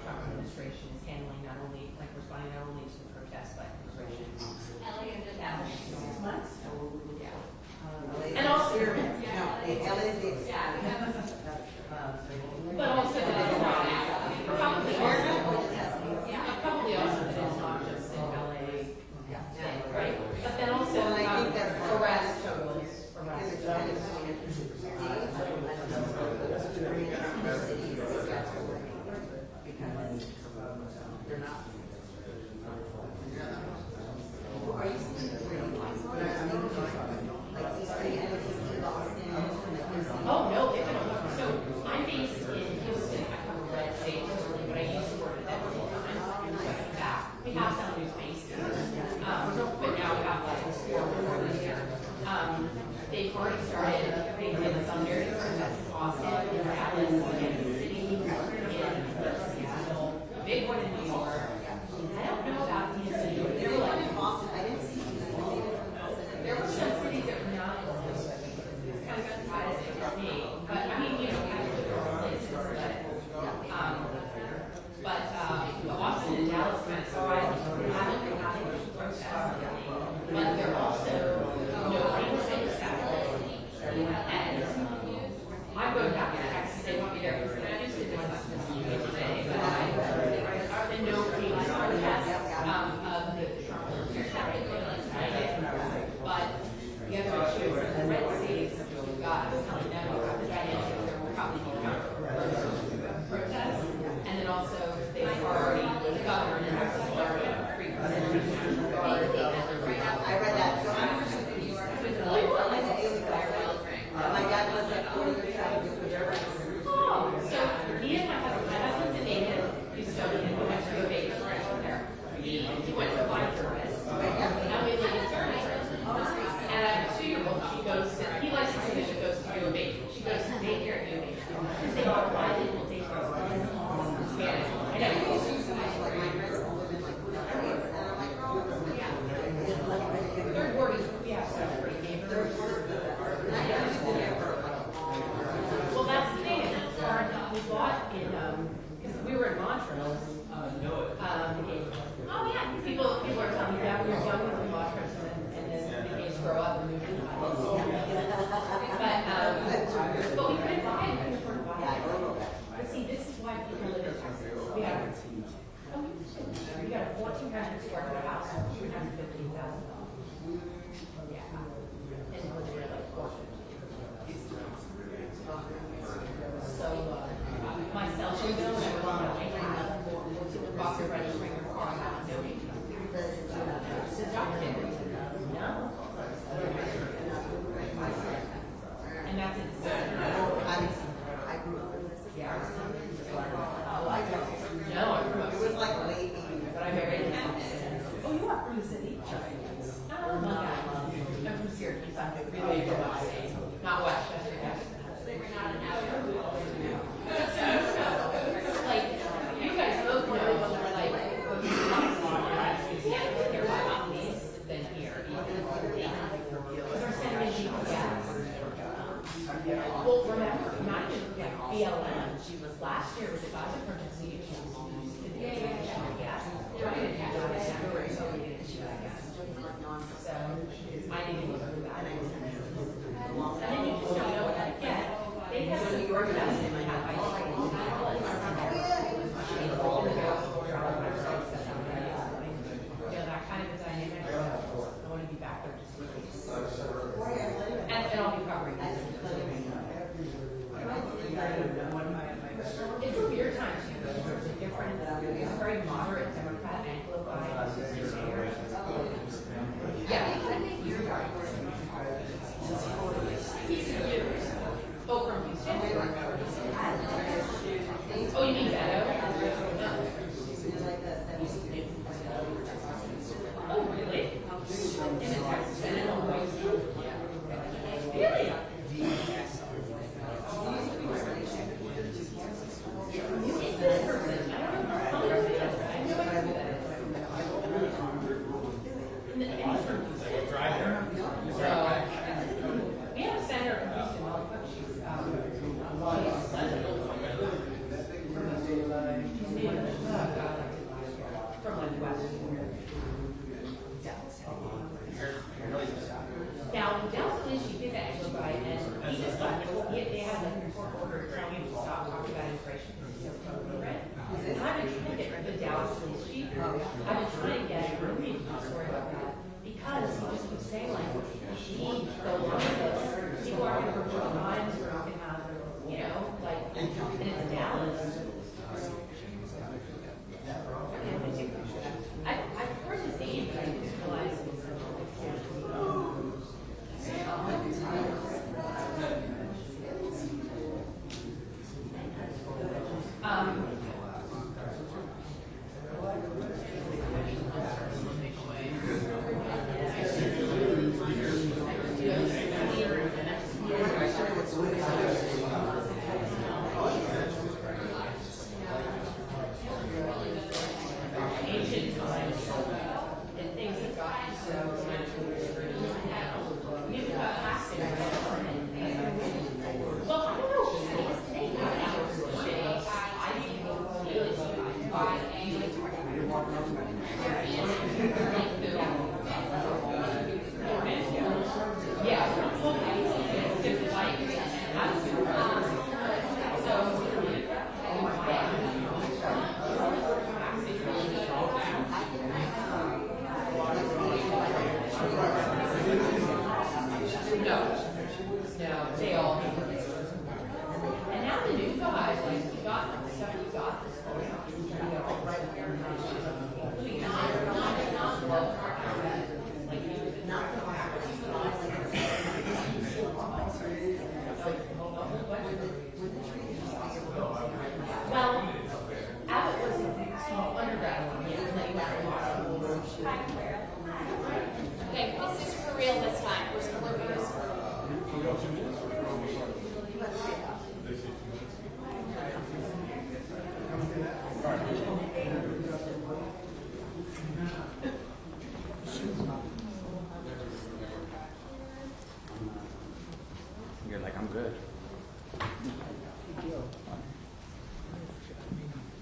Administration is handling not only like responding not only to the protests Oh, no, they've been all over. So I'm based in Houston. I cover red state mostly, but I used to work at Denver full time. Back. We have some who's based here. But now we have like 4 reporters here. They've already started. They did some very different tests in Austin, in Dallas, in Kansas City, in Seattle, a big one in New York. I don't know about DC. They were like in Boston. I didn't see DC. There were some cities that were not kind of surprising for me. But I mean, you know, we have to look at our places. But Austin and Dallas kind of surprised me. They haven't been having much protests. But they're also noting some satellite. And I'm going back to Texas. They want me there for I just did this today. But I've been noting protests of the Trump. But the other issue is the red states got telling them about the dynamic there will probably be protests. And then also they've already, the governor in Texas already I read that. So I'm from New York. My dad was like 40 years old. Oh, so me and my husband's a native Houstonian who went to a baby there. He went to fly service. Now we live in Germany. And I have a 2-year-old. She goes to, he likes to say she goes to do a baby. She goes to daycare and do a baby. Because they are bilingual daycare. Spanish. I know. Third word is we have some pretty neighbors. Well, that's the thing. It's hard. We bought in because we were in Montrose. Oh yeah, people are telling me that we were young when we bought trips and then the kids grow up and move in. But we couldn't buy it. We couldn't afford to buy it. But see, this is why people live in Texas. We got a 1,400 square foot house for $315,000. Yeah. And we're like 450. So my cell phone bill, I was on a box of registering your car, I'm not doing it's deducted. No. And that's it. I grew up in this. Yeah. Oh, I don't. No, I'm from it was like way but I married in Oh, you are from the city? Oh, yeah. I'm from Syracuse. I'm really from upstate. Not Westchester. They were not an hour. Like, you guys both know like, when you they're about these than here. Because our cinnamon people, well, remember, not just BLM. She was last year was a budget protest. So I need to look at that. And then you just don't know what to get. They have New York does they might have ice cream. That kind of a dynamic. I want to be back there just in case. And I'll be covering this. It's a weird time too. There's a different, it's a very moderate Democrat amplified. Yeah.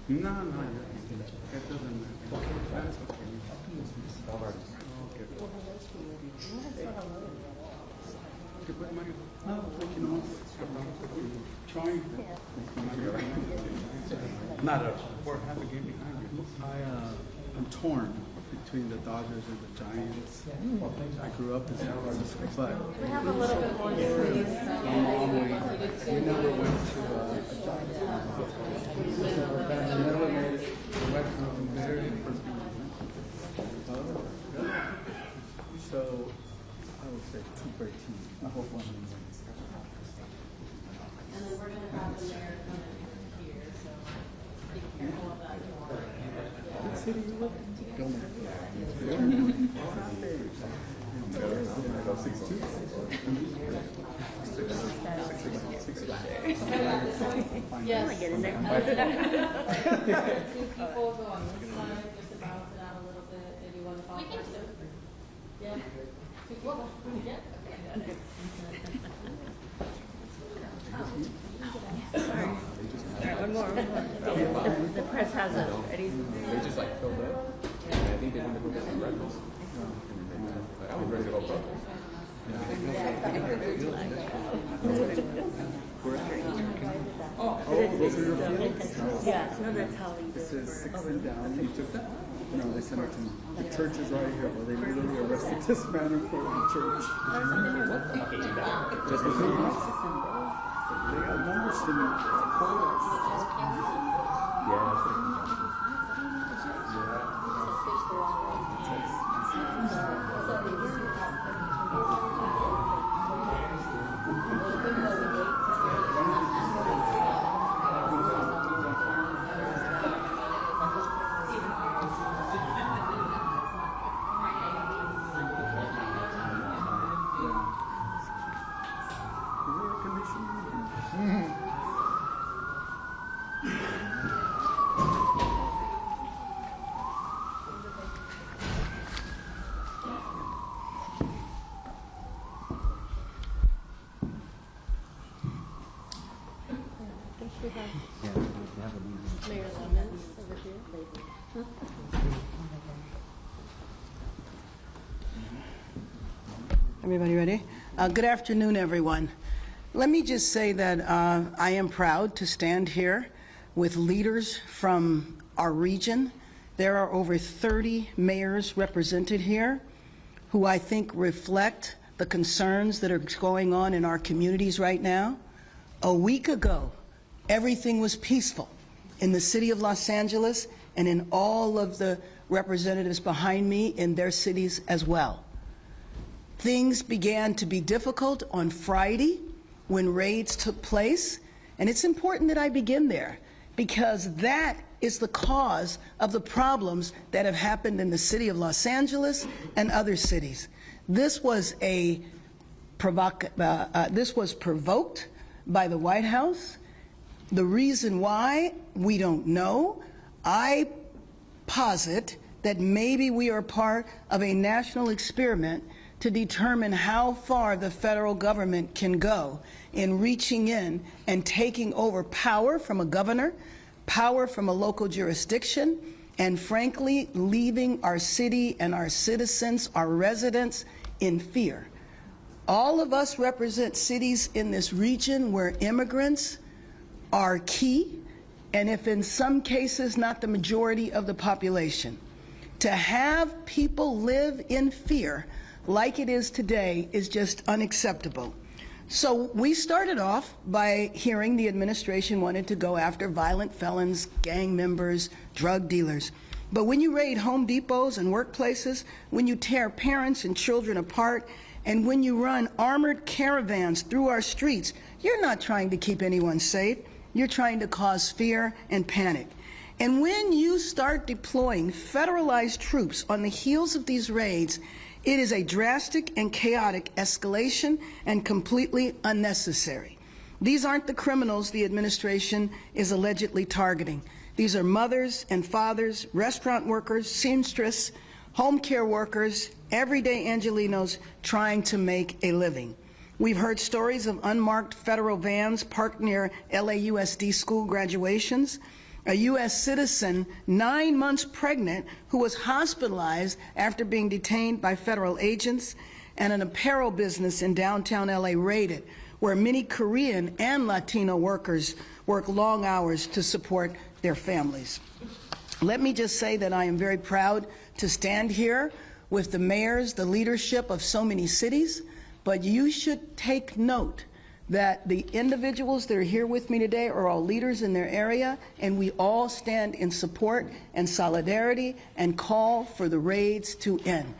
No, no, it doesn't matter. That's okay. Okay, pues, Mario, no, aquí nomás trying. Not at all. We're having a game behind you. I'm torn between the Dodgers and the Giants. I grew up in San Francisco, but We have a little bit more space. we never went to a Giants game. We never made it. We went to the very first game. So I would say two great teams. I hope one of them wins. And then we're gonna have the mayor come in here, so be careful of that. What city you live in? Filming. Yes. Get in there. Two people go on this side, just to balance it out a little bit, maybe one fall person. Yeah. Two people. Yeah. One more. The press has it ready. They just like filled up. And I think they wanted to go get some breakfast. Like, I was ready to go broke. Yeah, no, that's how we It says 16 down. You took that? No, they sent it to me. The church is right here. Well, they literally arrested this man in front of the church. Just the food. They got numbers to me. Mayor Lemons over here. Everybody ready? Good afternoon, everyone. Let me just say that I am proud to stand here with leaders from our region. There are over 30 mayors represented here who I think reflect the concerns that are going on in our communities right now. A week ago, everything was peaceful in the city of Los Angeles and in all of the representatives behind me in their cities as well. Things began to be difficult on Friday when raids took place, and it's important that I begin there because that is the cause of the problems that have happened in the city of Los Angeles and other cities. This was provoked by the White House. The reason why, we don't know. I posit that maybe we are part of a national experiment to determine how far the federal government can go in reaching in and taking over power from a governor, power from a local jurisdiction, and frankly, leaving our city and our citizens, our residents, in fear. All of us represent cities in this region where immigrants are key, and if in some cases not the majority of the population. To have people live in fear like it is today is just unacceptable. So we started off by hearing the administration wanted to go after violent felons, gang members, drug dealers. But when you raid Home Depots and workplaces, when you tear parents and children apart, and when you run armored caravans through our streets, you're not trying to keep anyone safe. You're trying to cause fear and panic. And when you start deploying federalized troops on the heels of these raids, it is a drastic and chaotic escalation and completely unnecessary. These aren't the criminals the administration is allegedly targeting. These are mothers and fathers, restaurant workers, seamstress, home care workers, everyday Angelenos trying to make a living. We've heard stories of unmarked federal vans parked near LAUSD school graduations, a U.S. citizen 9 months pregnant who was hospitalized after being detained by federal agents, and an apparel business in downtown LA raided, where many Korean and Latino workers work long hours to support their families. Let me just say that I am very proud to stand here with the mayors, the leadership of so many cities, but you should take note that the individuals that are here with me today are all leaders in their area, and we all stand in support and solidarity and call for the raids to end.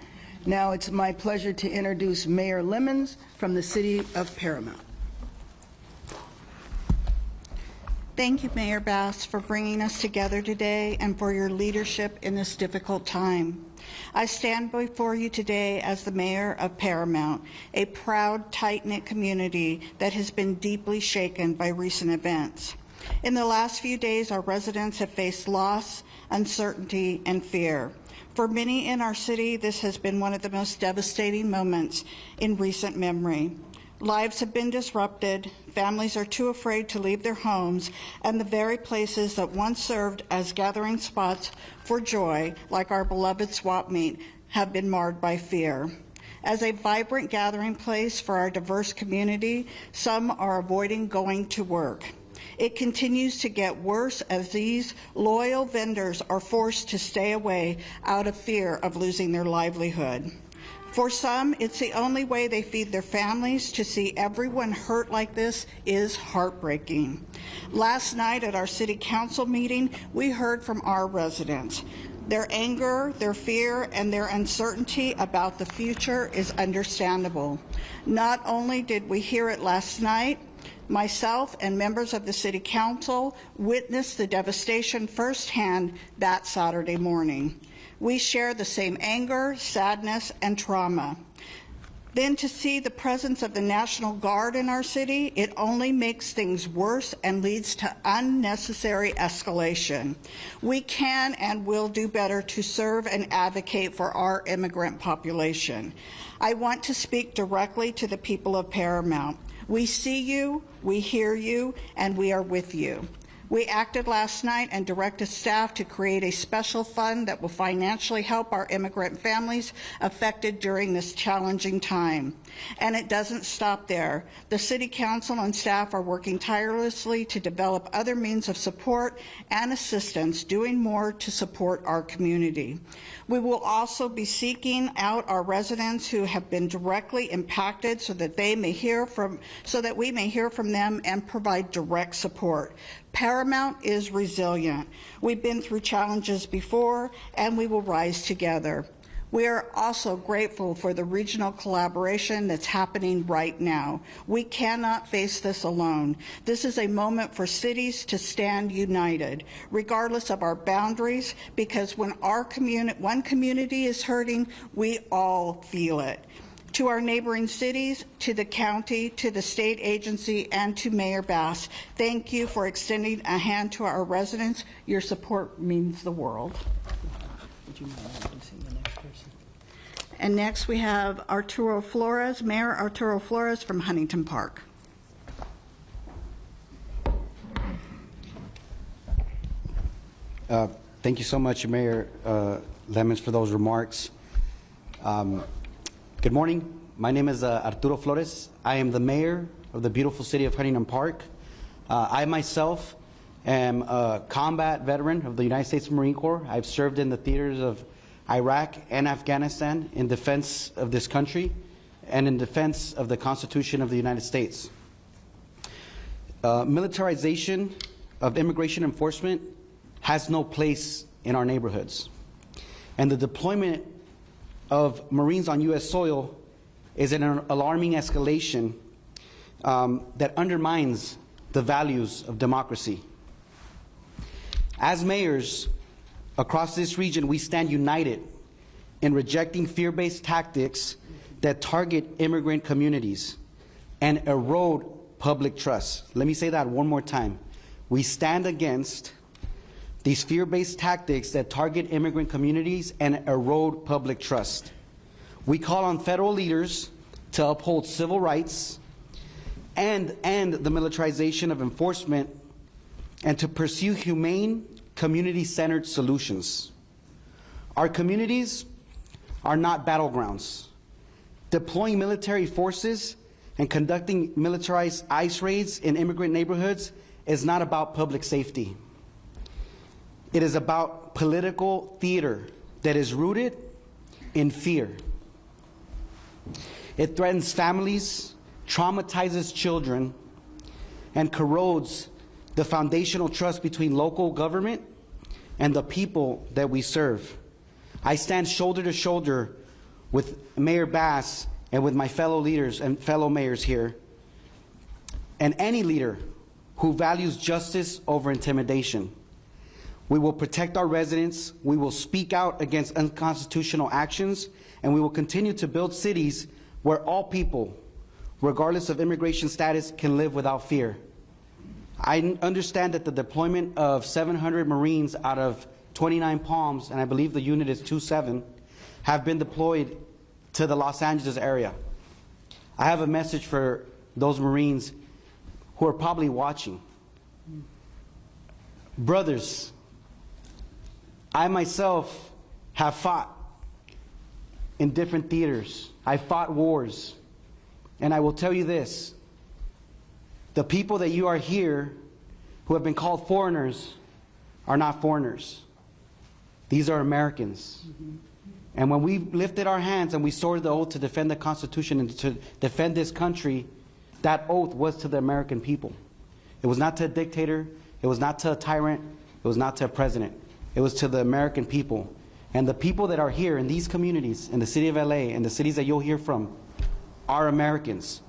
Now it's my pleasure to introduce Mayor Lemons from the City of Paramount. Thank you, Mayor Bass, for bringing us together today and for your leadership in this difficult time. I stand before you today as the mayor of Paramount, a proud, tight-knit community that has been deeply shaken by recent events. In the last few days, our residents have faced loss, uncertainty, and fear. For many in our city, this has been one of the most devastating moments in recent memory. Lives have been disrupted, families are too afraid to leave their homes, and the very places that once served as gathering spots for joy, like our beloved swap meet, have been marred by fear. As a vibrant gathering place for our diverse community, some are avoiding going to work. It continues to get worse as these loyal vendors are forced to stay away out of fear of losing their livelihood. For some, it's the only way they feed their families. To see everyone hurt like this is heartbreaking. Last night at our city council meeting, we heard from our residents. Their anger, their fear, and their uncertainty about the future is understandable. Not only did we hear it last night, myself and members of the City Council witnessed the devastation firsthand that Saturday morning. We share the same anger, sadness, and trauma. Then to see the presence of the National Guard in our city, it only makes things worse and leads to unnecessary escalation. We can and will do better to serve and advocate for our immigrant population. I want to speak directly to the people of Paramount. We see you, we hear you, and we are with you. We acted last night and directed staff to create a special fund that will financially help our immigrant families affected during this challenging time. And it doesn't stop there. The City Council and staff are working tirelessly to develop other means of support and assistance, doing more to support our community. We will also be seeking out our residents who have been directly impacted so that we may hear from them and provide direct support. Paramount is resilient. We've been through challenges before, and we will rise together. We are also grateful for the regional collaboration that's happening right now. We cannot face this alone. This is a moment for cities to stand united, regardless of our boundaries, because when one community is hurting, we all feel it. To our neighboring cities, to the county, to the state agency, and to Mayor Bass, thank you for extending a hand to our residents. Your support means the world. Would you mind introducing the next person? And next we have Arturo Flores, Mayor Arturo Flores from Huntington Park. Thank you so much, Mayor Lemons, for those remarks. Good morning. My name is Arturo Flores. I am the mayor of the beautiful city of Huntington Park. I myself am a combat veteran of the United States Marine Corps. I've served in the theaters of Iraq and Afghanistan in defense of this country and in defense of the Constitution of the United States. Militarization of immigration enforcement has no place in our neighborhoods. And the deployment of Marines on U.S. soil is an alarming escalation that undermines the values of democracy. As mayors across this region, we stand united in rejecting fear-based tactics that target immigrant communities and erode public trust. Let me say that one more time. We stand against these fear-based tactics that target immigrant communities and erode public trust. We call on federal leaders to uphold civil rights and end the militarization of enforcement and to pursue humane, community-centered solutions. Our communities are not battlegrounds. Deploying military forces and conducting militarized ICE raids in immigrant neighborhoods is not about public safety. It is about political theater that is rooted in fear. It threatens families, traumatizes children, and corrodes the foundational trust between local government and the people that we serve. I stand shoulder to shoulder with Mayor Bass and with my fellow leaders and fellow mayors here, and any leader who values justice over intimidation. We will protect our residents, we will speak out against unconstitutional actions, and we will continue to build cities where all people, regardless of immigration status, can live without fear. I understand that the deployment of 700 Marines out of 29 Palms, and I believe the unit is 27, have been deployed to the Los Angeles area. I have a message for those Marines who are probably watching. Brothers, I myself have fought in different theaters. I fought wars. And I will tell you this, the people that you are here who have been called foreigners are not foreigners. These are Americans. And when we lifted our hands and we swore the oath to defend the Constitution and to defend this country, that oath was to the American people. It was not to a dictator. It was not to a tyrant. It was not to a president. It was to the American people. And the people that are here in these communities, in the city of LA, and the cities that you'll hear from, are Americans.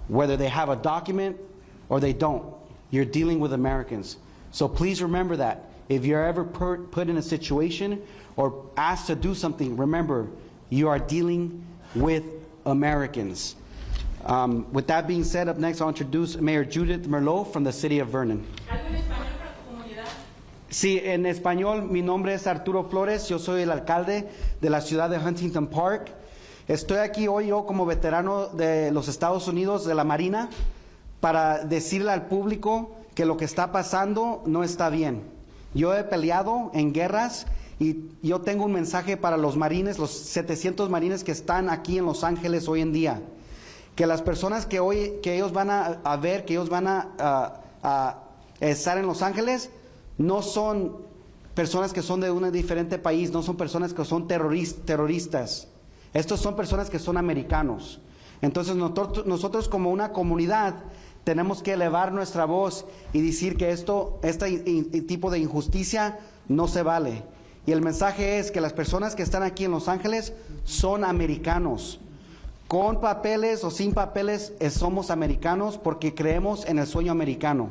Whether they have a document or they don't, you're dealing with Americans. So please remember that. If you're ever put in a situation or asked to do something, remember, you are dealing with Americans. With that being said, up next I'll introduce Mayor Judith Merlot from the city of Vernon. Sí, en español, mi nombre es Arturo Flores, yo soy el alcalde de la ciudad de Huntington Park. Estoy aquí hoy yo como veterano de los Estados Unidos, de la Marina, para decirle al público que lo que está pasando no está bien. Yo he peleado en guerras y yo tengo un mensaje para los marines, los 700 marines que están aquí en Los Ángeles hoy en día. Que las personas que hoy, que ellos van a ver, que ellos van a estar en Los Ángeles, no son personas que son de un diferente país, no son personas que son terroristas. Estos son personas que son americanos. Entonces nosotros como una comunidad tenemos que elevar nuestra voz y decir que este tipo de injusticia no se vale. Y el mensaje es que las personas que están aquí en Los Ángeles son americanos. Con papeles o sin papeles somos americanos porque creemos en el sueño americano.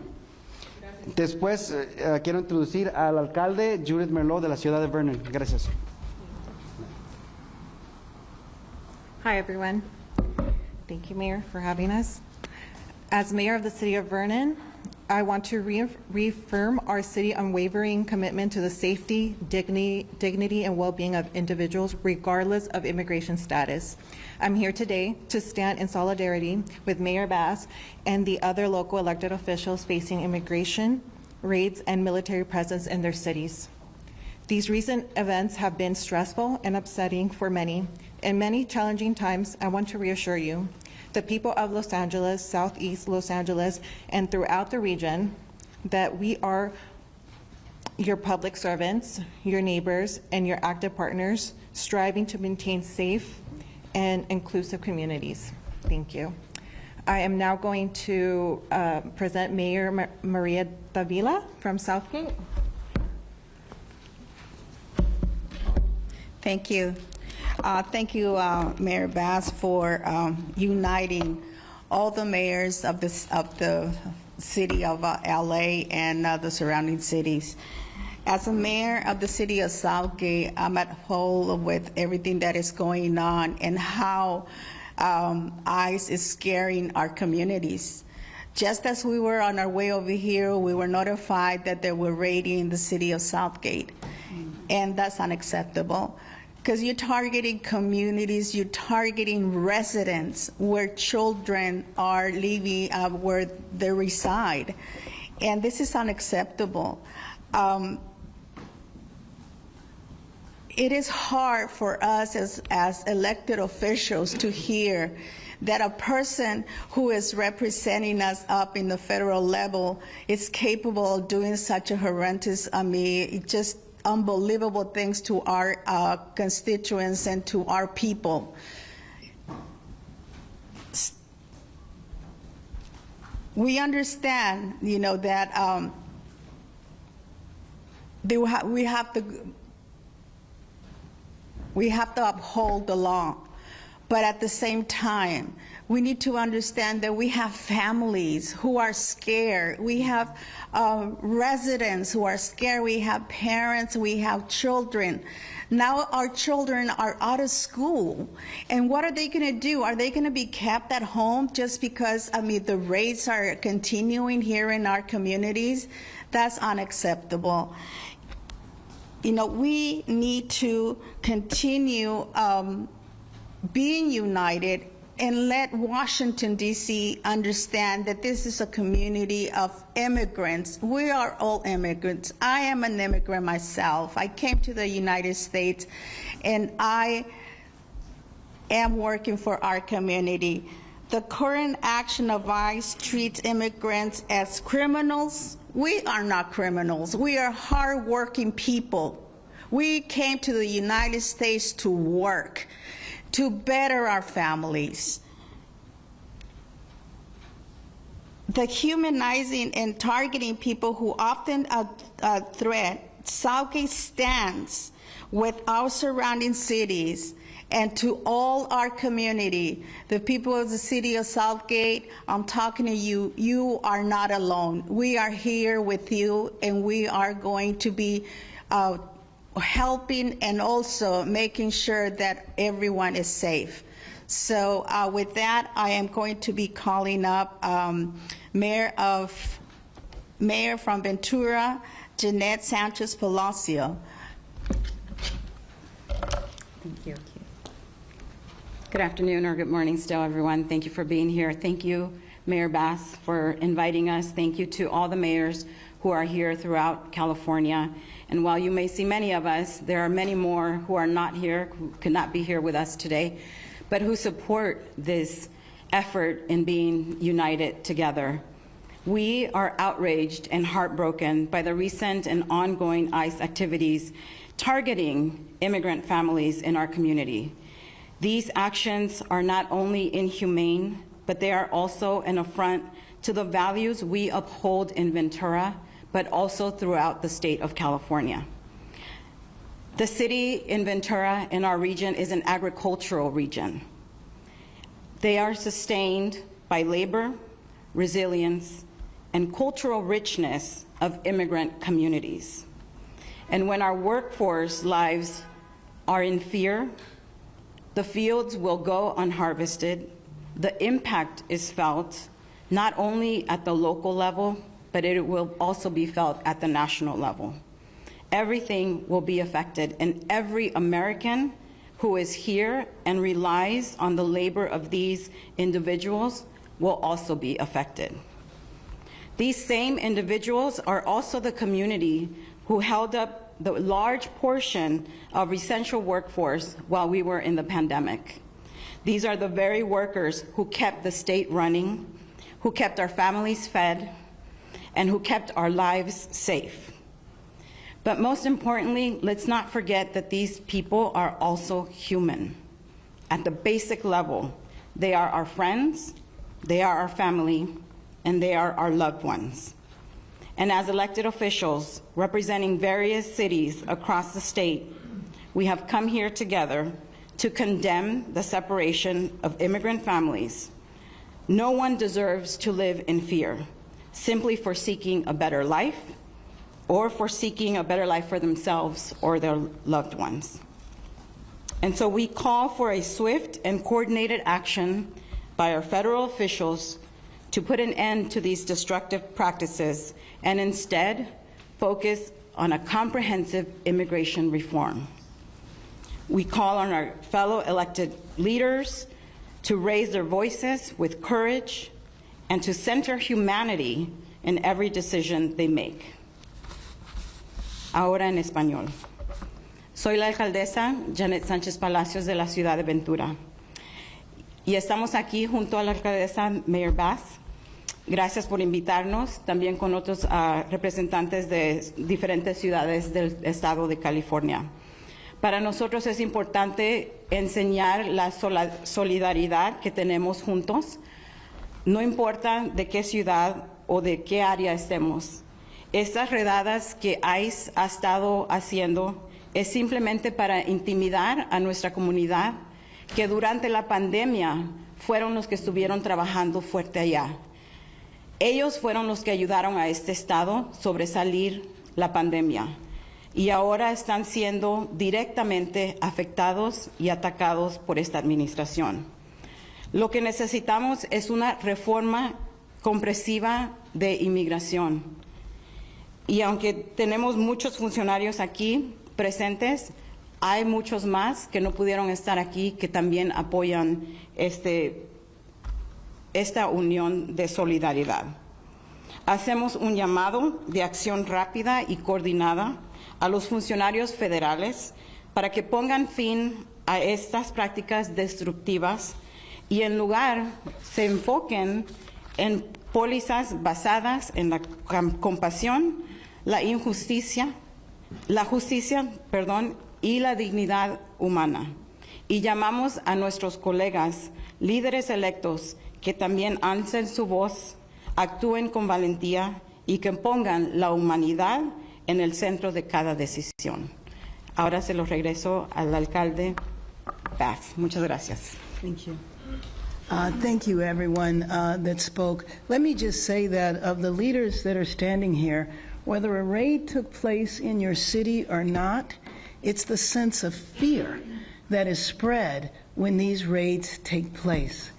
Después quiero introducir al alcalde Judith Merlot de la ciudad de Vernon. Gracias. Hi, everyone. Thank you, Mayor, for having us. As Mayor of the City of Vernon, I want to reaffirm our city's unwavering commitment to the safety, dignity, and well-being of individuals, regardless of immigration status. I'm here today to stand in solidarity with Mayor Bass and the other local elected officials facing immigration raids and military presence in their cities. These recent events have been stressful and upsetting for many. In many challenging times, I want to reassure you, the people of Los Angeles, Southeast Los Angeles, and throughout the region, that we are your public servants, your neighbors, and your active partners, striving to maintain safe and inclusive communities. Thank you. I am now going to present Mayor Maria Davila from Southgate. Thank you. Thank you, Mayor Bass, for uniting all the mayors of the city of LA and the surrounding cities. As a mayor of the city of Southgate, I'm at home with everything that is going on and how ICE is scaring our communities. Just as we were on our way over here, we were notified that they were raiding the city of Southgate, and that's unacceptable. Because you're targeting communities, you're targeting residents where children are living, where they reside. And this is unacceptable. it is hard for us as elected officials to hear that a person who is representing us up in the federal level is capable of doing such a horrendous, just unbelievable things to our constituents and to our people. We understand, that we have to uphold the law. But at the same time, we need to understand that we have families who are scared. We have residents who are scared. We have parents. We have children. Now our children are out of school. And what are they going to do? Are they going to be kept at home just because, the rates are continuing here in our communities? That's unacceptable. We need to continue being united and let Washington, D.C. understand that this is a community of immigrants. We are all immigrants. I am an immigrant myself. I came to the United States, and I am working for our community. The current action of ICE treats immigrants as criminals. We are not criminals. We are hardworking people. We came to the United States to work, to better our families. The humanizing and targeting people who often threat Southgate stands with our surrounding cities and to all our community. The people of the city of Southgate, I'm talking to you. You are not alone. We are here with you, and we are going to be helping and also making sure that everyone is safe. So with that, I am going to be calling up Mayor from Ventura, Jeanette Sanchez Palacio. Thank you. Good afternoon or good morning still, everyone. Thank you for being here. Thank you, Mayor Bass, for inviting us. Thank you to all the mayors who are here throughout California. And while you may see many of us, there are many more who are not here, who could not be here with us today, but who support this effort in being united together. We are outraged and heartbroken by the recent and ongoing ICE activities targeting immigrant families in our community. These actions are not only inhumane, but they are also an affront to the values we uphold in Ventura, but also throughout the state of California. The city in Ventura in our region is an agricultural region. They are sustained by labor, resilience, and cultural richness of immigrant communities. And when our workforce lives are in fear, the fields will go unharvested. The impact is felt not only at the local level, but it will also be felt at the national level. Everything will be affected, and every American who is here and relies on the labor of these individuals will also be affected. These same individuals are also the community who held up the large portion of essential workforce while we were in the pandemic. These are the very workers who kept the state running, who kept our families fed, and who kept our lives safe. But most importantly, let's not forget that these people are also human. At the basic level, they are our friends, they are our family, and they are our loved ones. And as elected officials representing various cities across the state, we have come here together to condemn the separation of immigrant families. No one deserves to live in fear, simply for seeking a better life or for seeking a better life for themselves or their loved ones. And so we call for a swift and coordinated action by our federal officials to put an end to these destructive practices and instead focus on a comprehensive immigration reform. We call on our fellow elected leaders to raise their voices with courage and to center humanity in every decision they make. Ahora en español. Soy la alcaldesa Janet Sánchez Palacios de la ciudad de Ventura. Y estamos aquí junto a la alcaldesa Mayor Bass. Gracias por invitarnos, también con otros representantes de diferentes ciudades del estado de California. Para nosotros es importante enseñar la solidaridad que tenemos juntos, no importa de qué ciudad o de qué área estemos. Estas redadas que ICE ha estado haciendo es simplemente para intimidar a nuestra comunidad, que durante la pandemia fueron los que estuvieron trabajando fuerte allá. Ellos fueron los que ayudaron a este estado a sobresalir la pandemia y ahora están siendo directamente afectados y atacados por esta administración. Lo que necesitamos es una reforma comprensiva de inmigración. Y aunque tenemos muchos funcionarios aquí presentes, hay muchos más que no pudieron estar aquí que también apoyan esta unión de solidaridad. Hacemos un llamado de acción rápida y coordinada a los funcionarios federales para que pongan fin a estas prácticas destructivas y en lugar se enfoquen en pólizas basadas en la compasión, la justicia y la dignidad humana. Y llamamos a nuestros colegas, líderes electos, que también alcen su voz, actúen con valentía y que pongan la humanidad en el centro de cada decisión. Ahora se lo regreso al alcalde Bass. Muchas gracias. Thank you. Thank you, everyone that spoke. Let me just say that of the leaders that are standing here, whether a raid took place in your city or not, it's the sense of fear that is spread when these raids take place.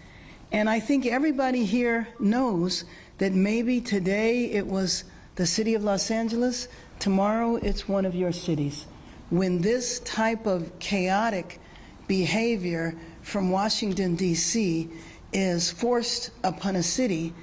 And I think everybody here knows that maybe today it was the city of Los Angeles, tomorrow it's one of your cities. When this type of chaotic behavior from Washington, D.C. is forced upon a city,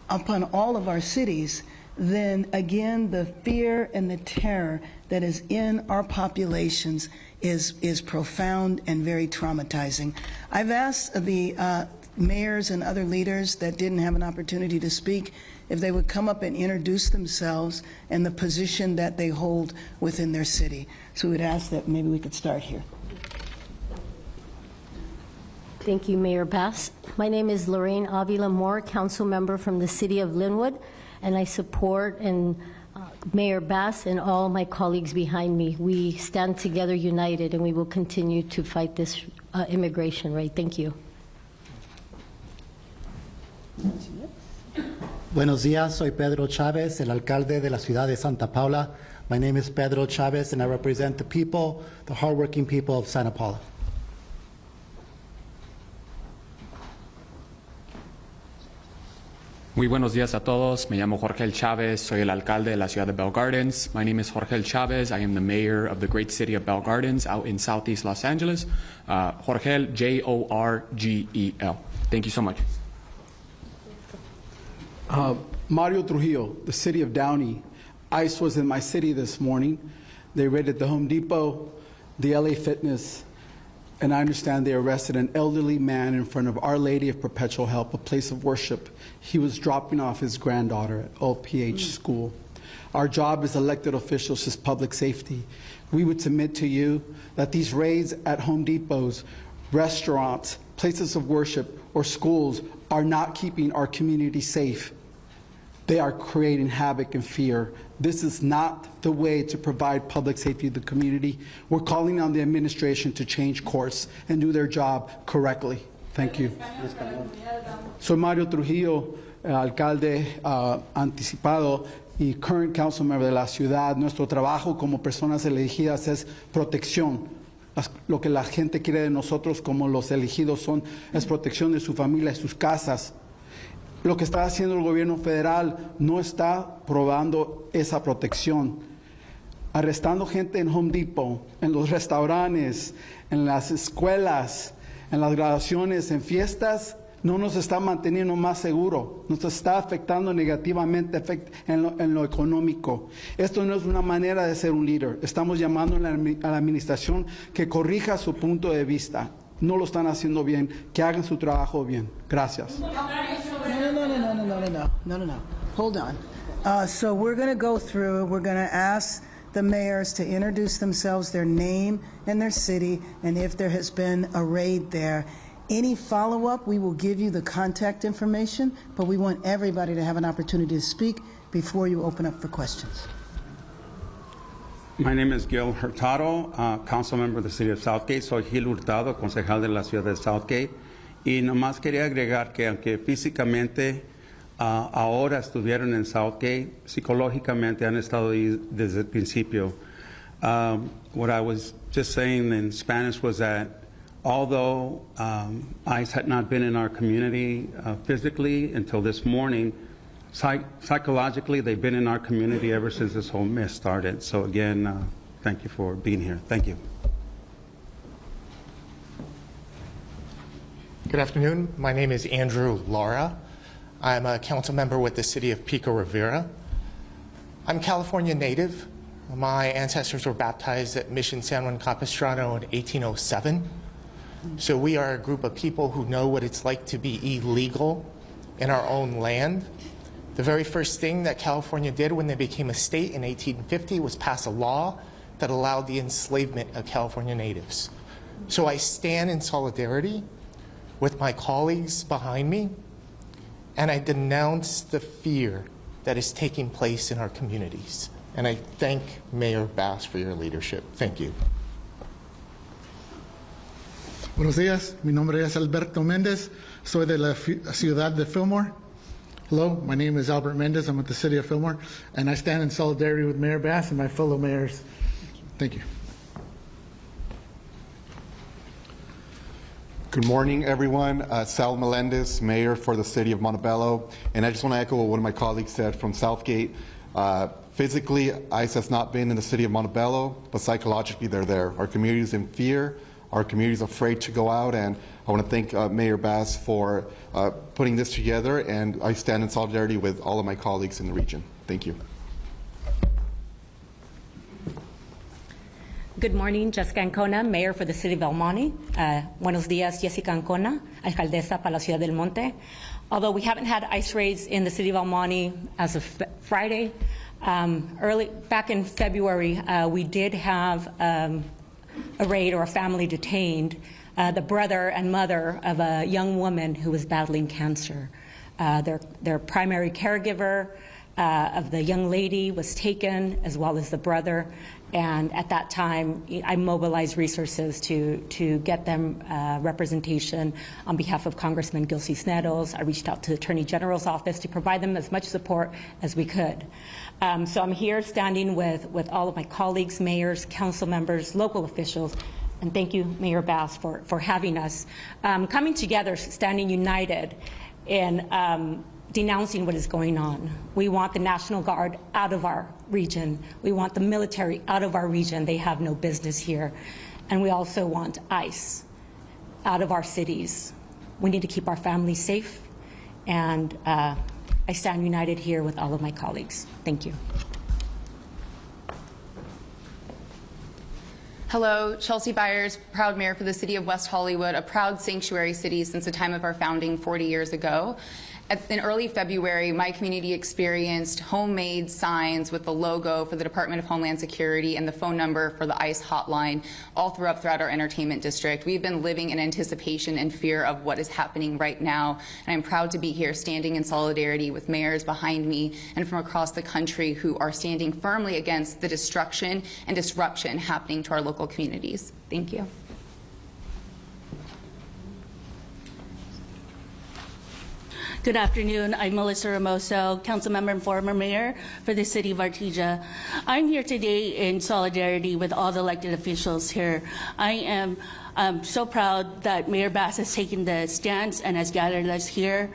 upon all of our cities, then again the fear and the terror that is in our populations is profound and very traumatizing. I've asked the mayors and other leaders that didn't have an opportunity to speak if they would come up and introduce themselves and the position that they hold within their city. So we would ask that maybe we could start here. Thank you, Mayor Bass. My name is Lorraine Avila Moore, council member from the city of Linwood, and I support Mayor Bass and all my colleagues behind me. We stand together united, and we will continue to fight this immigration rate. Thank you. Buenos días, soy Pedro Chavez, el alcalde de la ciudad de Santa Paula. My name is Pedro Chavez, and I represent the people, the hardworking people of Santa Paula. Muy buenos días a todos. Me llamo Jorge Chávez. Soy el alcalde de la ciudad de Bell Gardens. My name is Jorge Chávez. I am the mayor of the great city of Bell Gardens out in southeast Los Angeles. Jorge, Jorgel. Thank you so much. Mario Trujillo, the city of Downey. ICE was in my city this morning. They raided the Home Depot, the LA Fitness, and I understand they arrested an elderly man in front of Our Lady of Perpetual Help, a place of worship. He was dropping off his granddaughter at OPH school. Our job as elected officials is public safety. We would submit to you that these raids at Home Depots, restaurants, places of worship, or schools are not keeping our community safe. They are creating havoc and fear. This is not the way to provide public safety to the community. We're calling on the administration to change course and do their job correctly. Thank you. Soy Mario Trujillo, alcalde anticipado y current council member de la ciudad. Nuestro trabajo como personas elegidas es protección. Lo que la gente quiere de nosotros como los elegidos es protección de su familia y sus casas. Lo que está haciendo el gobierno federal no está probando esa protección. Arrestando gente en Home Depot, en los restaurantes, en las escuelas, en las graduaciones, en fiestas, no nos está manteniendo más seguros, nos está afectando negativamente en lo económico. Esto no es una manera de ser un líder. Estamos llamando a la administración que corrija su punto de vista. No lo están haciendo bien, que hagan su trabajo bien. Gracias. No. Hold on. So we're going to go through, we're going to ask the mayors to introduce themselves, their name and their city, and if there has been a raid there. Any follow-up, we will give you the contact information, but we want everybody to have an opportunity to speak before you open up for questions. My name is Gil Hurtado, council member of the city of Southgate. Soy Gil Hurtado, concejal de la ciudad de Southgate. Y nomás quería agregar que aunque físicamente ahora estuvieron en Southgate, psicológicamente han estado ahí desde el principio. What I was just saying in Spanish was that although ICE had not been in our community physically until this morning, psychologically they've been in our community ever since this whole mess started. So again, thank you for being here. Thank you. Good afternoon. My name is Andrew Lara. I'm a council member with the city of Pico Rivera. I'm California native. My ancestors were baptized at Mission San Juan Capistrano in 1807. So we are a group of people who know what it's like to be illegal in our own land. The very first thing that California did when they became a state in 1850 was pass a law that allowed the enslavement of California natives. So I stand in solidarity with my colleagues behind me, and I denounce the fear that is taking place in our communities. And I thank Mayor Bass for your leadership. Thank you. Buenos días, mi nombre es Alberto Méndez, soy de la ciudad de Fillmore. Hello, my name is Albert Méndez, I'm with the city of Fillmore, and I stand in solidarity with Mayor Bass and my fellow mayors. Thank you. Good morning, everyone. Sal Melendez, mayor for the city of Montebello, and I just want to echo what one of my colleagues said from Southgate. Physically, ICE has not been in the city of Montebello, but psychologically they're there. Our community is in fear. Our community is afraid to go out, and I want to thank Mayor Bass for putting this together, and I stand in solidarity with all of my colleagues in the region. Thank you. Good morning, Jessica Ancona, Mayor for the City of El Monte. Buenos días, Jessica Ancona, Alcaldesa para la Ciudad del Monte. Although we haven't had ICE raids in the City of El Monte as of Friday, back in February, we did have a raid or a family detained, the brother and mother of a young woman who was battling cancer. Their primary caregiver of the young lady was taken, as well as the brother. And at that time, I mobilized resources to get them representation on behalf of Congressman Gil Cisneros. I reached out to the Attorney General's office to provide them as much support as we could. So I'm here standing with all of my colleagues, mayors, council members, local officials, and thank you, Mayor Bass, for having us. Coming together, standing united in denouncing what is going on. We want the National Guard out of our region. We want the military out of our region. They have no business here. And we also want ICE out of our cities. We need to keep our families safe. And I stand united here with all of my colleagues. Thank you. Hello, Chelsea Byers, proud mayor for the city of West Hollywood, a proud sanctuary city since the time of our founding 40 years ago. In early February, my community experienced homemade signs with the logo for the Department of Homeland Security and the phone number for the ICE hotline all throughout our entertainment district. We've been living in anticipation and fear of what is happening right now, and I'm proud to be here standing in solidarity with mayors behind me and from across the country who are standing firmly against the destruction and disruption happening to our local communities. Thank you. Good afternoon. I'm Melissa Ramoso, council member and former mayor for the city of Artesia. I'm here today in solidarity with all the elected officials here. I am so proud that Mayor Bass has taken the stance and has gathered us here.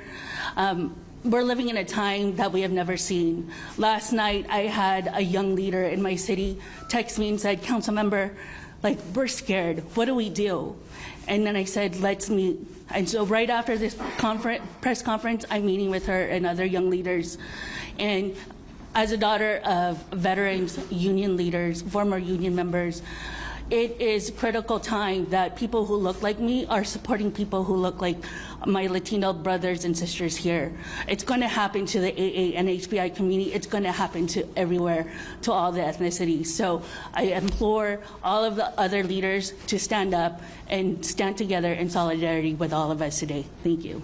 We're living in a time that we have never seen. Last night, I had a young leader in my city text me and said, "Council member, Like, we're scared. What do we do? And then I said, let's meet. And so right after this press conference, I'm meeting with her and other young leaders. And as a daughter of veterans, union leaders, former union members, it is critical time that people who look like me are supporting people who look like my Latino brothers and sisters here. It's going to happen to the AA and HBI community. It's going to happen to everywhere, to all the ethnicities. So I implore all of the other leaders to stand up and stand together in solidarity with all of us today. Thank you.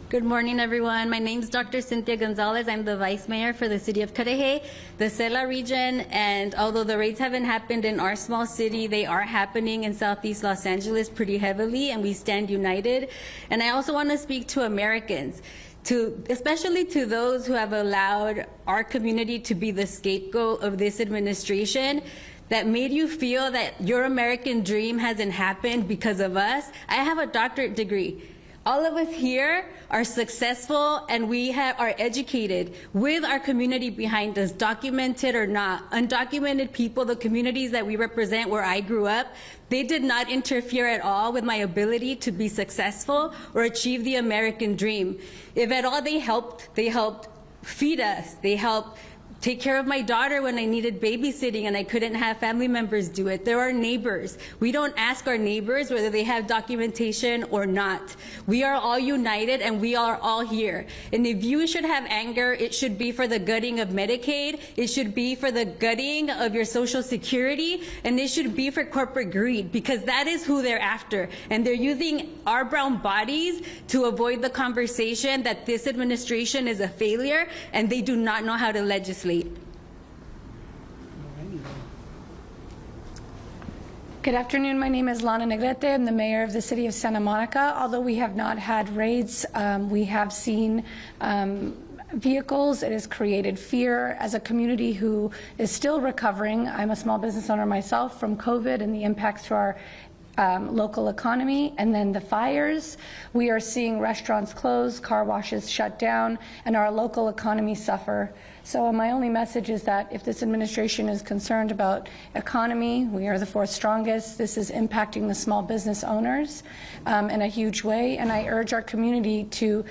Good morning, everyone. My name is Dr. Cynthia Gonzalez. I'm the Vice Mayor for the City of Cudahy, the Cela region, and although the raids haven't happened in our small city, they are happening in Southeast Los Angeles pretty heavily, and we stand united. And I also want to speak to Americans, especially to those who have allowed our community to be the scapegoat of this administration, that made you feel that your American dream hasn't happened because of us. I have a doctorate degree. All of us here are successful, and we are educated with our community behind us, documented or not. Undocumented people, the communities that we represent where I grew up, they did not interfere at all with my ability to be successful or achieve the American dream. If at all they helped feed us, they helped take care of my daughter when I needed babysitting and I couldn't have family members do it. There are neighbors. We don't ask our neighbors whether they have documentation or not. We are all united and we are all here. And if you should have anger, it should be for the gutting of Medicaid, it should be for the gutting of your Social Security, and it should be for corporate greed, because that is who they're after. And they're using our brown bodies to avoid the conversation that this administration is a failure and they do not know how to legislate. Good afternoon. My name is Lana Negrete. I'm the mayor of the city of Santa Monica. Although we have not had raids, we have seen vehicles. It has created fear as a community who is still recovering. I'm a small business owner myself from COVID and the impacts to our local economy, and then the fires. We are seeing restaurants close, car washes shut down, and our local economy suffer. So my only message is that if this administration is concerned about economy, we are the fourth strongest. This is impacting the small business owners in a huge way, and I urge our community to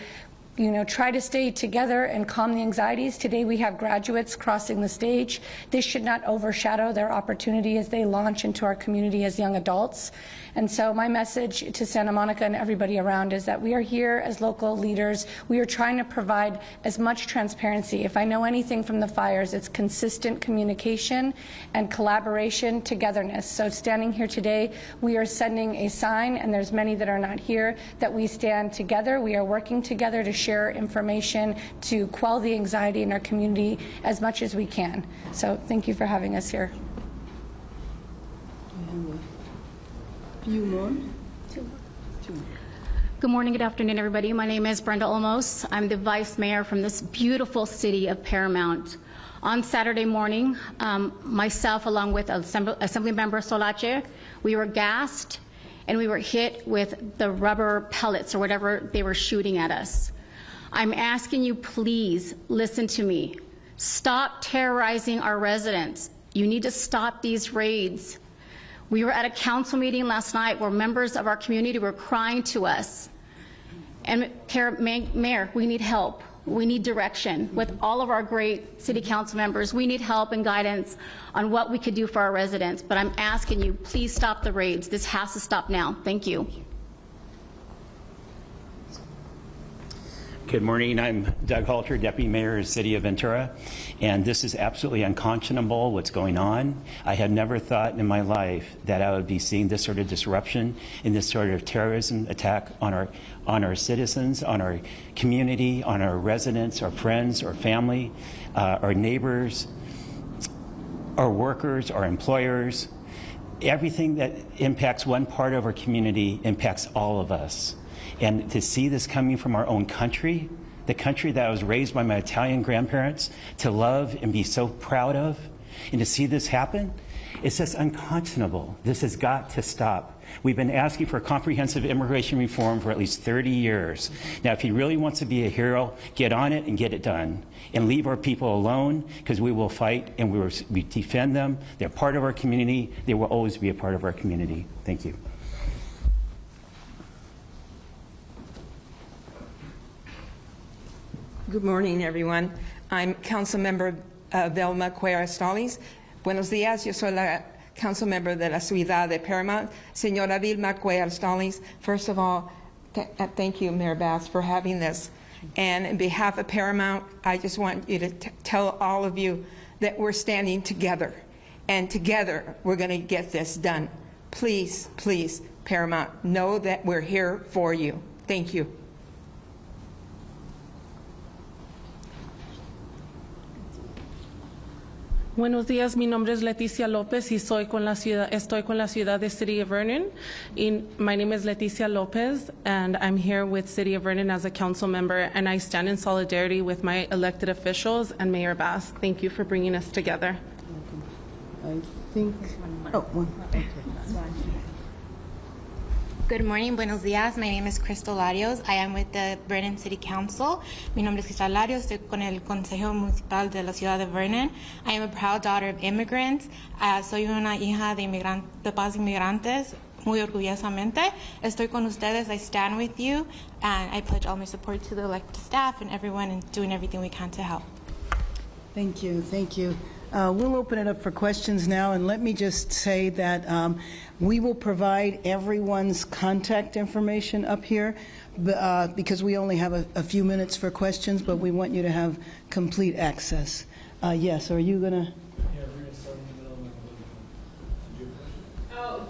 try to stay together and calm the anxieties. Today we have graduates crossing the stage. This should not overshadow their opportunity as they launch into our community as young adults. And so my message to Santa Monica and everybody around is that we are here as local leaders. We are trying to provide as much transparency. If I know anything from the fires, it's consistent communication and collaboration, togetherness. So standing here today, we are sending a sign, and there's many that are not here, that we stand together. We are working together to share information to quell the anxiety in our community as much as we can. So thank you for having us here. Good morning, good afternoon, everybody. My name is Brenda Olmos. I'm the vice mayor from this beautiful city of Paramount. On Saturday morning, myself, along with Assemblymember Solache, we were gassed and we were hit with the rubber pellets or whatever they were shooting at us. I'm asking you, please listen to me. Stop terrorizing our residents. You need to stop these raids. We were at a council meeting last night where members of our community were crying to us. And Mayor, we need help. We need direction. With all of our great city council members, we need help and guidance on what we could do for our residents. But I'm asking you, please stop the raids. This has to stop now. Thank you. Good morning. I'm Doug Halter, Deputy Mayor of the City of Ventura, and this is absolutely unconscionable what's going on. I had never thought in my life that I would be seeing this sort of disruption and this sort of terrorism attack on our citizens, on our community, on our residents, our friends, our family, our neighbors, our workers, our employers. Everything that impacts one part of our community impacts all of us. And to see this coming from our own country, the country that I was raised by my Italian grandparents to love and be so proud of, and to see this happen, It's just unconscionable. This has got to stop. We've been asking for comprehensive immigration reform for at least 30 years. Now, if he really wants to be a hero, get on it and get it done. And leave our people alone, because we will fight and we defend them. They're part of our community. They will always be a part of our community. Thank you. Good morning, everyone. I'm Councilmember Velma Cuellar Stallings. Buenos días. Yo soy la Councilmember de la Ciudad de Paramount. Señora Vilma Cuellar Stallings, first of all, thank you, Mayor Bass, for having this. And on behalf of Paramount, I just want you to tell all of you that we're standing together. And together, we're going to get this done. Please, please, Paramount, know that we're here for you. Thank you. Buenos días, mi nombre es Leticia López y estoy con la ciudad de City of Vernon. My name is Leticia López and I'm here with City of Vernon as a council member, and I stand in solidarity with my elected officials and Mayor Bass. Thank you for bringing us together. I think, Good morning, buenos días. My name is Crystal Larios. I am with the Vernon City Council. Mi nombre es Crystal Larios. Estoy con el Consejo Municipal de la Ciudad de Vernon. I am a proud daughter of immigrants. Soy una hija de paz inmigrantes. Muy orgullosamente. Estoy con ustedes. I stand with you. And I pledge all my support to the elected staff and everyone in doing everything we can to help. Thank you. Thank you. We'll open it up for questions now, and let me just say that we will provide everyone's contact information up here because we only have a few minutes for questions, but we want you to have complete access. Yes, are you going to?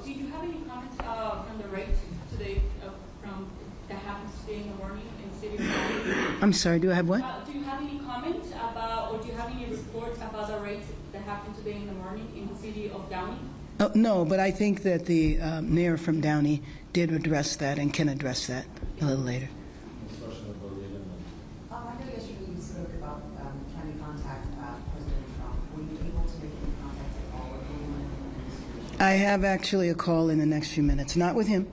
Do you have any comments from the right today from that happens today in the morning in City of Downey? I'm sorry, do I have what? Do you have any comments about, or do you have any reports about the raids that happened today in the morning in the City of Downey? Oh, no, but I think that the mayor from Downey did address that and can address that a little later. I know yesterday you spoke about trying to contact President Trump. Were you able to make any contact at all with him? I have actually a call in the next few minutes, not with him,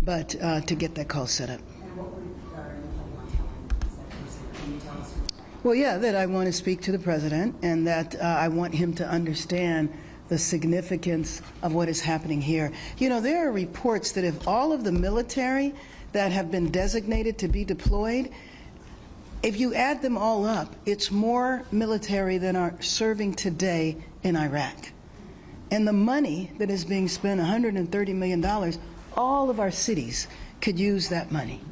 but to get that call set up. And what were you planning on telling him? Can you tell us? Well, yeah, that I want to speak to the president and that I want him to understand the significance of what is happening here. You know, there are reports that if all of the military that have been designated to be deployed, if you add them all up, it's more military than are serving today in Iraq. And the money that is being spent, $130 million, all of our cities could use that money.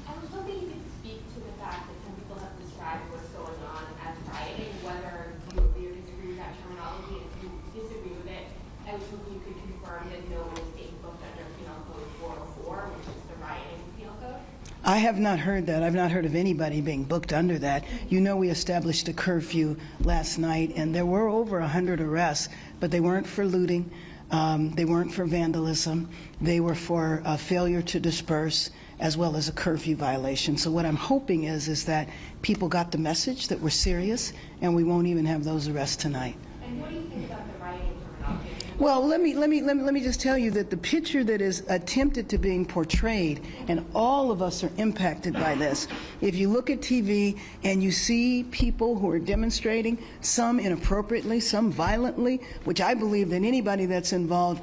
I was hoping you could speak to the fact that some people have described what's going on as rioting, whether you agree or disagree with that terminology. If you disagree with it, I was hoping you could confirm that no one is being booked under Penal Code 404, which is the rioting penal code. I have not heard that. I've not heard of anybody being booked under that. You know, we established a curfew last night, and there were over 100 arrests, but they weren't for looting. They weren't for vandalism. They were for failure to disperse, as well as a curfew violation. So what I'm hoping is that people got the message that we're serious, and we won't even have those arrests tonight. And what do you think about the rioting terminology? Well, let me just tell you that the picture that is attempted to being portrayed, and all of us are impacted by this. If you look at TV and you see people who are demonstrating, some inappropriately, some violently, which I believe that anybody that's involved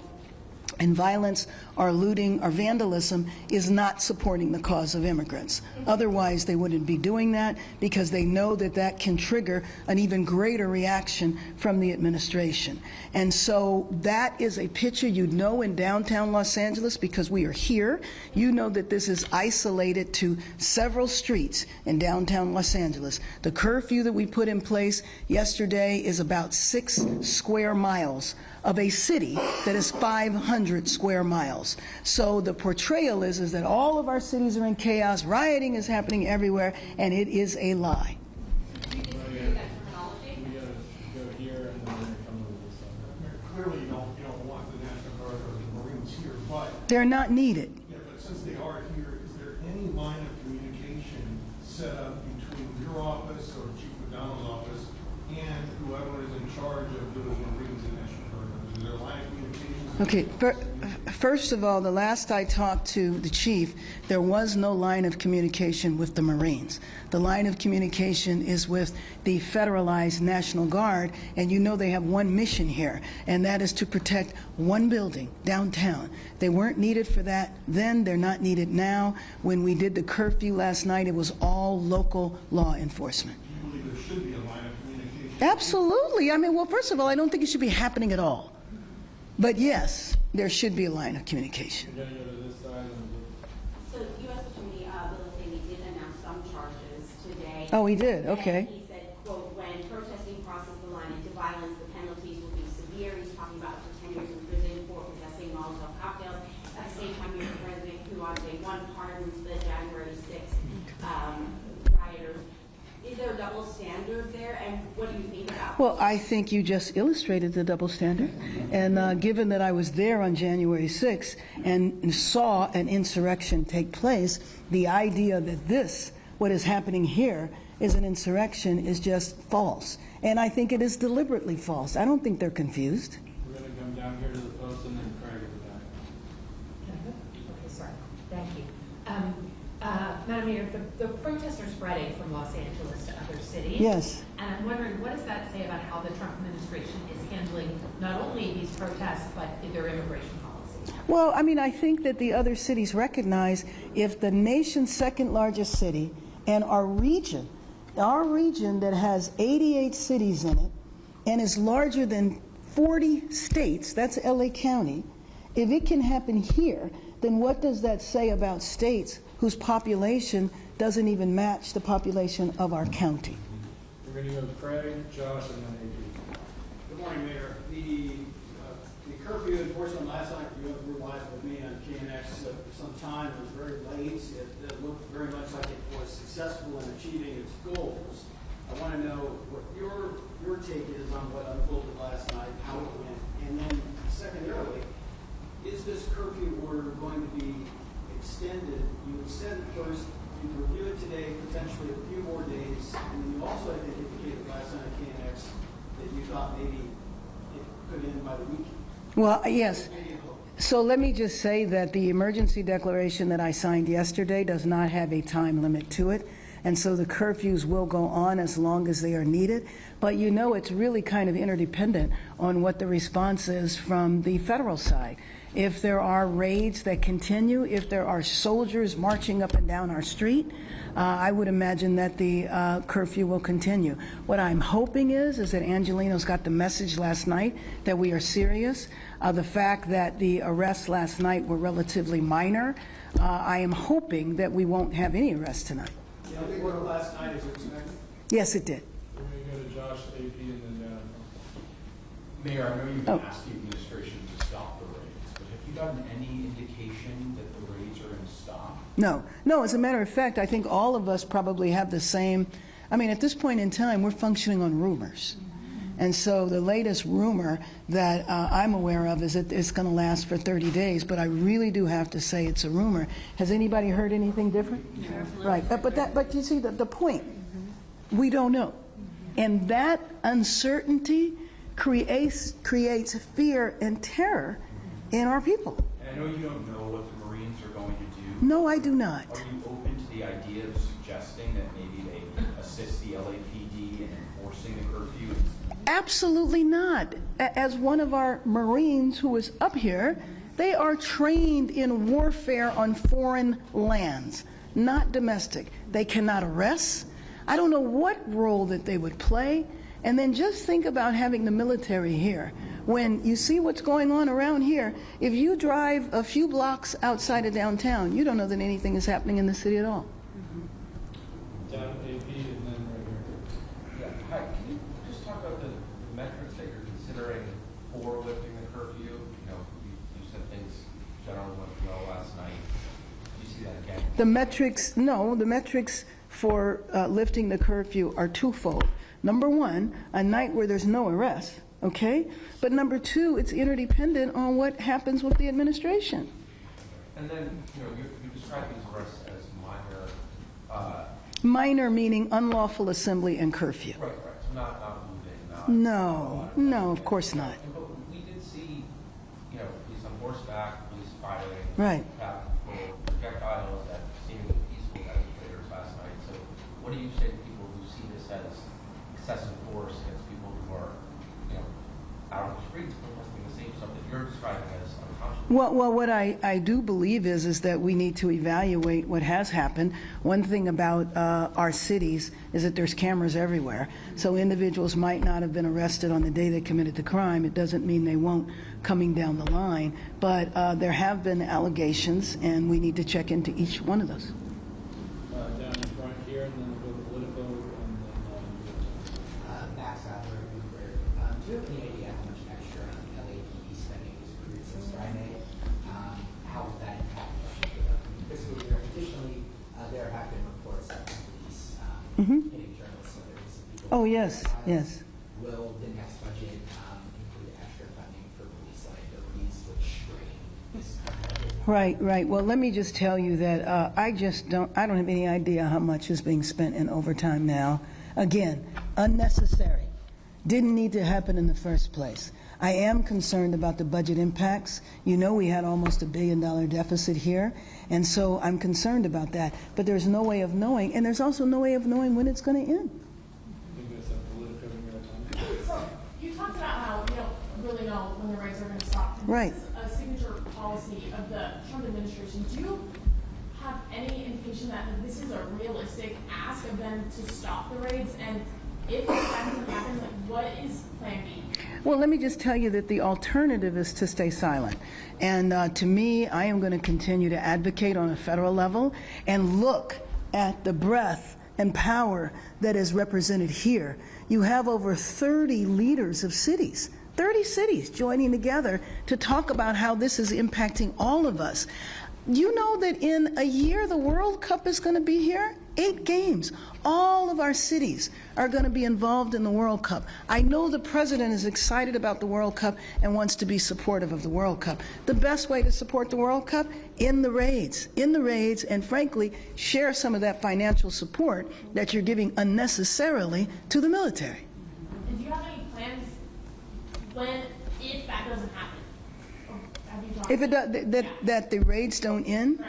in violence or looting or vandalism is not supporting the cause of immigrants. Otherwise, they wouldn't be doing that because they know that that can trigger an even greater reaction from the administration. And so that is a picture you'd know in downtown Los Angeles because we are here. You know that this is isolated to several streets in downtown Los Angeles. The curfew that we put in place yesterday is about 6 square miles of a city that is 500 square miles. So the portrayal is that all of our cities are in chaos, rioting is happening everywhere, and it is a lie. Clearly you don't want the National Guard or the Marines here, but they're not needed. Yeah, but since they are here, is there any line of communication set up between your office or Chief Madonna McDonald's office and whoever is in charge of those Marines in Ashburn? Is there a line of communication? Okay, first of all, the last I talked to the chief, there was no line of communication with the Marines. The line of communication is with the federalized National Guard, and you know they have one mission here, and that is to protect one building downtown. They weren't needed for that then, they're not needed now. When we did the curfew last night, it was all local law enforcement. Do you believe there should be a line of communication? Absolutely. I mean, well, first of all, I don't think it should be happening at all. But yes, there should be a line of communication. So U.S. Attorney Bill did announce some charges today. Oh, he did? Okay. And he said, quote, when protesting crosses the line into violence, the penalties will be severe. He's talking about up to 10 years in prison for possessing Molotov cocktails. At the same time, you're the president who on day one pardoned the January 6th rioters. Is there a double standard there, and what do you think about it? Well, I think you just illustrated the double standard. And given that I was there on January 6th and saw an insurrection take place, the idea that this, what is happening here, is an insurrection is just false. And I think it is deliberately false. I don't think they're confused. We're going to come down here to the post and then Craig at the back. Okay, sorry. Thank you. Madam Mayor, the protests are spreading from Los Angeles to other cities. Yes. And I'm wondering, what does that say about how the Trump administration is handling not only these protests, but their immigration policy? Well, I mean, I think that the other cities recognize if the nation's second largest city and our region that has 88 cities in it and is larger than 40 states, that's LA County, if it can happen here, then what does that say about states whose population doesn't even match the population of our county? We're going to go to Craig, Josh, and then AD. Good morning, Mayor. The curfew enforcement last night, you were live with me on KNX for some time. It was very late. It looked very much like it was successful in achieving its goals. I want to know what your take is on what unfolded last night, how it went, and then secondarily, is this curfew order going to be extended? You said first you'd review it today, potentially a few more days, and then you also, I think, indicated last night at KNX that you thought maybe it could end by the weekend. Well, yes. So let me just say that the emergency declaration that I signed yesterday does not have a time limit to it. And so the curfews will go on as long as they are needed. But you know, it's really kind of interdependent on what the response is from the federal side. If there are raids that continue, if there are soldiers marching up and down our street, I would imagine that the curfew will continue. What I'm hoping is that Angelino's got the message last night that we are serious. The fact that the arrests last night were relatively minor, I am hoping that we won't have any arrests tonight. Yeah, the order last night is expected. Yes, it did. We're going to go to Josh, AP, and then Mayor, I know you've asked the administration to stop the raids, but have you gotten any indication that the raids are going to stop? No. No, as a matter of fact, I think all of us probably have the same. I mean, at this point in time, we're functioning on rumors. And so the latest rumor that I'm aware of is that it's going to last for 30 days, but I really do have to say it's a rumor. Has anybody heard anything different? No. Right. But you see the point. We don't know. And that uncertainty creates fear and terror in our people. And I know you don't know what the Marines are going to do. No, I do not. Are you open to the idea of suggesting that maybe they assist the LAPD in enforcing the curfew? Absolutely not. As one of our Marines who is up here, they are trained in warfare on foreign lands, not domestic. They cannot arrest. I don't know what role that they would play. And then just think about having the military here. When you see what's going on around here, if you drive a few blocks outside of downtown, you don't know that anything is happening in the city at all. Down AP, and then right here. Yeah. Hi, can you just talk about the metrics that you're considering for lifting the curfew? You know, you said things generally went well last night. Do you see that again? The metrics for lifting the curfew are twofold. Number one, a night where there's no arrest, okay? But number two, it's interdependent on what happens with the administration. And then, you know, you described these arrests as minor. Minor meaning unlawful assembly and curfew. Right, so not looting, not. No, of course not. But we did see, police on horseback, police firing. Right. People, projectiles at seemingly peaceful demonstrators last night. So what do you say to people who see this as excessive force against people who are, out on the streets protesting the same stuff that you're describing as unconscionable? Well, what I do believe is that we need to evaluate what has happened. One thing about our cities is that there's cameras everywhere. So individuals might not have been arrested on the day they committed the crime. It doesn't mean they won't coming down the line. But there have been allegations, and we need to check into each one of those. Down in front here, and then we'll go to Politico, and then Max Adler, do you have any idea how much extra LAPD spending was accrued since Friday? How will that impact the fiscal year? Additionally, there have been reports that police hitting journalists, so there was people. Oh, yes. Will the next budget include extra funding for police liabilities, which strain this budget? Right. Well, let me just tell you that I don't have any idea how much is being spent in overtime now. Again, unnecessary. Didn't need to happen in the first place. I am concerned about the budget impacts. We had almost $1 billion deficit here, and so I'm concerned about that. But there's no way of knowing, and there's also no way of knowing when it's going to end. So you talked about how we don't really know when the raids are going to stop. Right. This is a signature policy of the Trump administration. Do you have any indication that this is a realistic ask of them to stop the raids? And if that doesn't happen, what is Plan B? Well, let me just tell you that the alternative is to stay silent. And to me, I am going to continue to advocate on a federal level and look at the breadth and power that is represented here. You have over 30 leaders of cities, 30 cities joining together to talk about how this is impacting all of us. You know that in a year the World Cup is going to be here? 8 games. All of our cities are going to be involved in the World Cup. I know the president is excited about the World Cup and wants to be supportive of the World Cup. The best way to support the World Cup? In the raids, and frankly, share some of that financial support that you're giving unnecessarily to the military. And do you have any plans if that doesn't happen? If it does, that the raids don't end,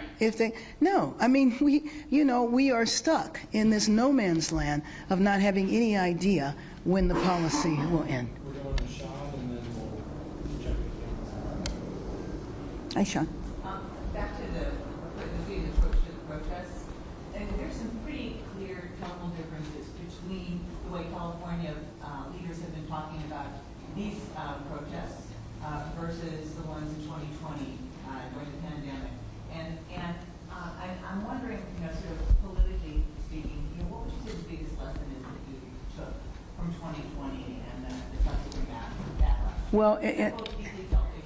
no. I mean, we are stuck in this no man's land of not having any idea when the policy will end. we're going to Sean, and then we'll check it. Hi, Sean. Back to the protests, and there's some pretty clear tonal differences between the way California leaders have been talking about these protests versus the ones in 2020 during the pandemic. And I'm wondering, sort of politically speaking, what would you say the biggest lesson is that you took from 2020 and the subsequent backlash? Well,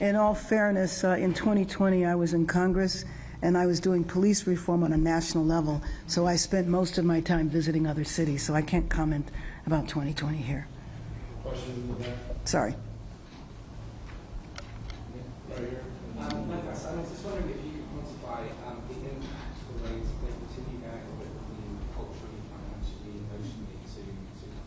in all fairness, in 2020 I was in Congress and I was doing police reform on a national level, so I spent most of my time visiting other cities, so I can't comment about 2020 here. Questions in the back? Sorry. Right here. I was just wondering if you could quantify the impact of the raids if they continue going with the culturally, financially, emotionally to the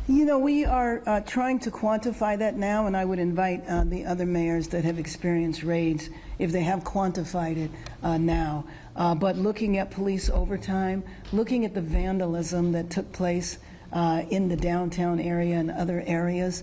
city. We are trying to quantify that now, and I would invite the other mayors that have experienced raids, if they have quantified it now. But looking at police overtime, looking at the vandalism that took place in the downtown area and other areas,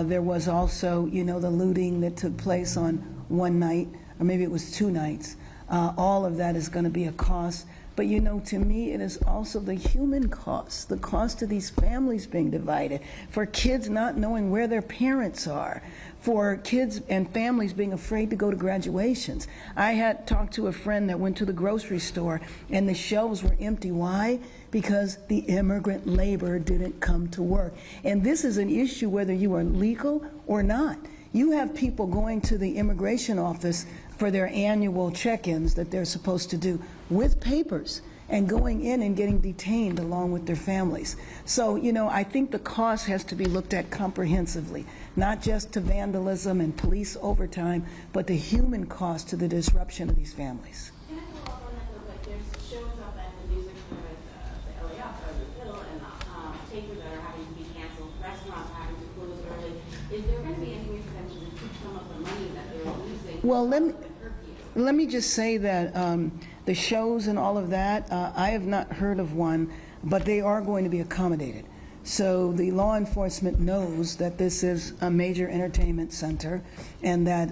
there was also, the looting that took place on one night, or maybe it was 2 nights. All of that is going to be a cost. But, to me, it is also the human cost, the cost of these families being divided, for kids not knowing where their parents are, for kids and families being afraid to go to graduations. I had talked to a friend that went to the grocery store, and the shelves were empty. Why? Because the immigrant labor didn't come to work. And this is an issue whether you are legal or not. You have people going to the immigration office for their annual check-ins that they're supposed to do with papers and going in and getting detained along with their families. So, I think the cost has to be looked at comprehensively, not just to vandalism and police overtime, but the human cost to the disruption of these families. Can I follow up on that? There's shows up at the Music Fair Is there going to be any intervention to keep some of the money that they're losing? Well, from the curfew? let me just say that the shows and all of that, I have not heard of one, but they are going to be accommodated. So the law enforcement knows that this is a major entertainment center and that,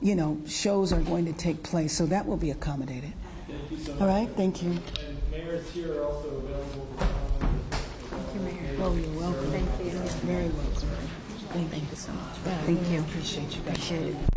you know, shows are going to take place. So that will be accommodated. Thank you so much. All right, thank you. And mayors here are also available for comment. Thank you, Mayor. Oh, you're welcome. Thank you. Very welcome. Thank you so much. Thank you. Appreciate you guys. Appreciate it.